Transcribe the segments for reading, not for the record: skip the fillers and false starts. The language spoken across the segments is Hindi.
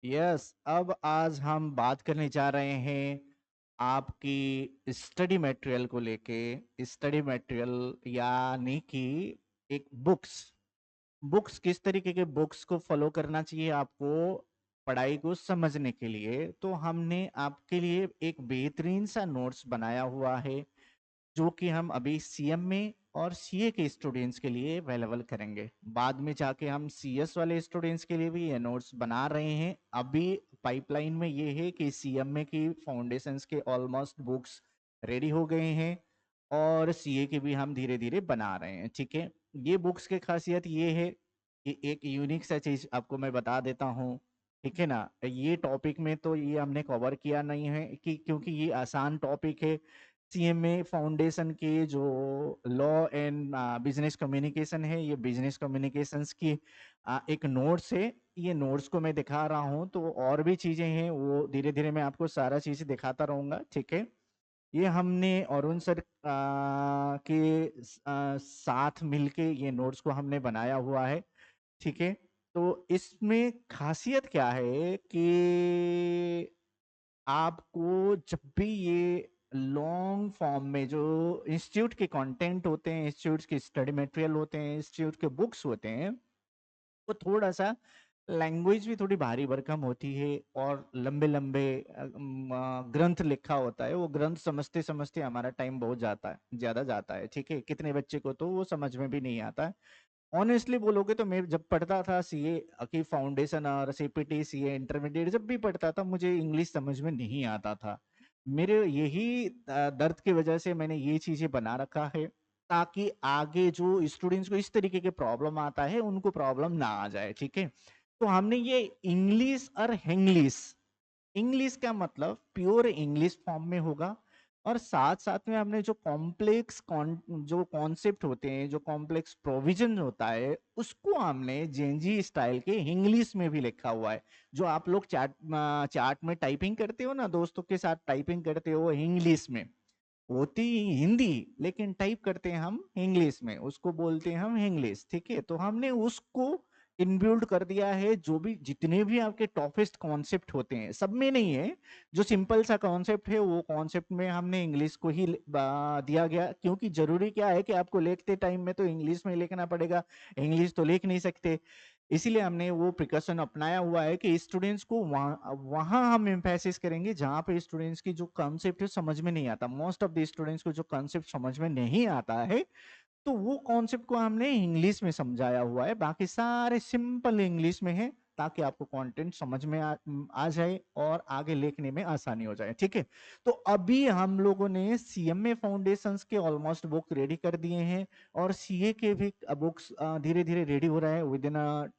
यस, अब आज हम बात करने जा रहे हैं आपकी स्टडी मटेरियल को लेके। स्टडी मटेरियल यानी कि एक बुक्स बुक्स किस तरीके के बुक्स को फॉलो करना चाहिए आपको पढ़ाई को समझने के लिए। तो हमने आपके लिए एक बेहतरीन सा नोट्स बनाया हुआ है जो कि हम अभी सीएम में और सीए के स्टूडेंट्स के लिए अवेलेबल करेंगे। बाद में जाके हम सीएस वाले स्टूडेंट्स के लिए भी ये नोट्स बना रहे हैं। अभी पाइपलाइन में ये है कि सीएम में की फाउंडेशंस के ऑलमोस्ट बुक्स रेडी हो गए हैं और सीए के भी हम धीरे धीरे बना रहे हैं। ठीक है, ये बुक्स की खासियत ये है कि एक यूनिक सा चीज आपको मैं बता देता हूँ। ठीक है ना, ये टॉपिक में तो ये हमने कवर किया नहीं है कि क्योंकि ये आसान टॉपिक है। सीएमए फाउंडेशन के जो लॉ एंड बिजनेस कम्युनिकेशन है, ये बिजनेस कम्युनिकेशंस की एक नोट्स है। ये नोट्स को मैं दिखा रहा हूँ, तो और भी चीजें हैं वो धीरे धीरे मैं आपको सारा चीज दिखाता रहूंगा। ठीक है, ये हमने अरुण सर साथ मिलके ये नोट्स को हमने बनाया हुआ है। ठीक है, तो इसमें खासियत क्या है कि आपको जब भी ये लॉन्ग फॉर्म में जो इंस्टीट्यूट के कंटेंट होते हैं, इंस्टीट्यूट के स्टडी मटेरियल होते हैं, इंस्टीट्यूट के बुक्स होते हैं, वो थोड़ा सा लैंग्वेज भी थोड़ी भारी भरकम होती है और लंबे लंबे ग्रंथ लिखा होता है। वो ग्रंथ समझते समझते हमारा टाइम बहुत ज्यादा जाता है। ठीक है, कितने बच्चे को तो वो समझ में भी नहीं आता है। ऑनेस्टली बोलोगे तो मैं जब पढ़ता था सीए की फाउंडेशन और सीपीटी सीए इंटरमीडिएट जब भी पढ़ता था, मुझे इंग्लिश समझ में नहीं आता था। मेरे यही दर्द की वजह से मैंने ये चीजें बना रखा है ताकि आगे जो स्टूडेंट्स को इस तरीके के प्रॉब्लम आता है उनको प्रॉब्लम ना आ जाए। ठीक है, तो हमने ये इंग्लिश और हिंग्लिश, इंग्लिश का मतलब प्योर इंग्लिश फॉर्म में होगा और साथ साथ में हमने जो कॉम्प्लेक्स जो कॉन्सेप्ट होते हैं, जो कॉम्प्लेक्स प्रोविजन होता है, उसको हमने जेनजी स्टाइल के इंग्लिश में भी लिखा हुआ है। जो आप लोग चार्ट में टाइपिंग करते हो ना, दोस्तों के साथ टाइपिंग करते हो इंग्लिश में, होती हिंदी लेकिन टाइप करते हैं हम इंग्लिश में, उसको बोलते हैं हम इंग्लिश। ठीक है, तो हमने उसको इनबिल्ड कर दिया है। जो भी जितने भी आपके टॉपेस्ट कॉन्सेप्ट होते हैं, सब में नहीं है, जो सिंपल सा कॉन्सेप्ट है वो कॉन्सेप्ट में हमने इंग्लिश को ही दिया गया। क्योंकि जरूरी क्या है कि आपको लिखते टाइम में तो इंग्लिश में लिखना पड़ेगा, इंग्लिश तो लिख नहीं सकते। इसीलिए हमने वो प्रिकॉशन अपनाया हुआ है कि स्टूडेंट्स को वहाँ वहाँ हम एम्फेसिस करेंगे जहाँ पे स्टूडेंट्स की जो कॉन्सेप्ट है समझ में नहीं आता। मोस्ट ऑफ द स्टूडेंट्स को जो कॉन्सेप्ट समझ में नहीं आता है, तो वो कॉन्सेप्ट को हमने इंग्लिश में समझाया हुआ है। बाकी सारे सिंपल इंग्लिश में है ताकि आपको कंटेंट समझ में आ जाए और आगे लिखने में आसानी हो जाए। ठीक है, तो अभी हम लोगों ने सीएमए फाउंडेशंस के ऑलमोस्ट बुक रेडी कर दिए हैं और सीए के भी बुक्स धीरे धीरे रेडी हो रहा है। विद इन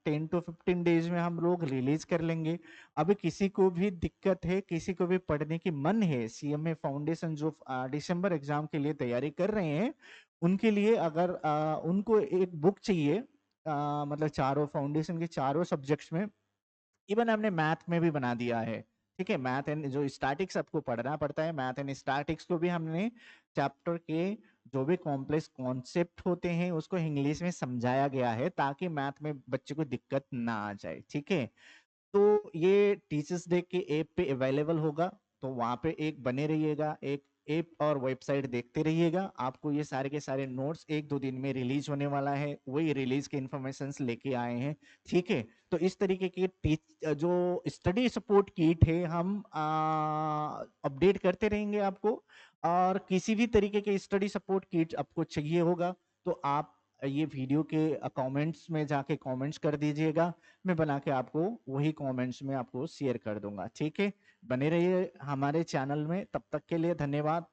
10 to 15 डेज में हम लोग रिलीज कर लेंगे। अभी किसी को भी दिक्कत है, किसी को भी पढ़ने की मन है, सीएमए फाउंडेशन जो दिसंबर एग्जाम के लिए तैयारी कर रहे हैं, उनके लिए अगर उनको एक बुक चाहिए, मतलब चारों फाउंडेशन के चारों सब्जेक्ट्स में, इवन हमने मैथ में भी बना दिया है। ठीक है, मैथ एंड जो स्टैटिक्स आपको पढ़ना पड़ता है, मैथ एंड स्टैटिक्स को भी हमने चैप्टर के जो भी कॉम्प्लेक्स कॉन्सेप्ट होते हैं उसको इंग्लिश में समझाया गया है ताकि मैथ में बच्चे को दिक्कत ना आ जाए। ठीक है, तो ये टीचर्स डे के ऐप पे अवेलेबल होगा, तो वहां पे एक बने रहिएगा, एक ऐप और वेबसाइट देखते रहिएगा। आपको ये सारे के सारे नोट्स 1-2 दिन में रिलीज होने वाला है, वही रिलीज के इन्फॉर्मेशन लेके आए हैं। ठीक है, तो इस तरीके की जो स्टडी सपोर्ट किट है हम अपडेट करते रहेंगे आपको। और किसी भी तरीके के स्टडी सपोर्ट किट आपको चाहिए होगा तो आप ये वीडियो के कमेंट्स में जाके कमेंट्स कर दीजिएगा, मैं बना के आपको वही कमेंट्स में आपको शेयर कर दूंगा। ठीक है, बने रहिए हमारे चैनल में, तब तक के लिए धन्यवाद।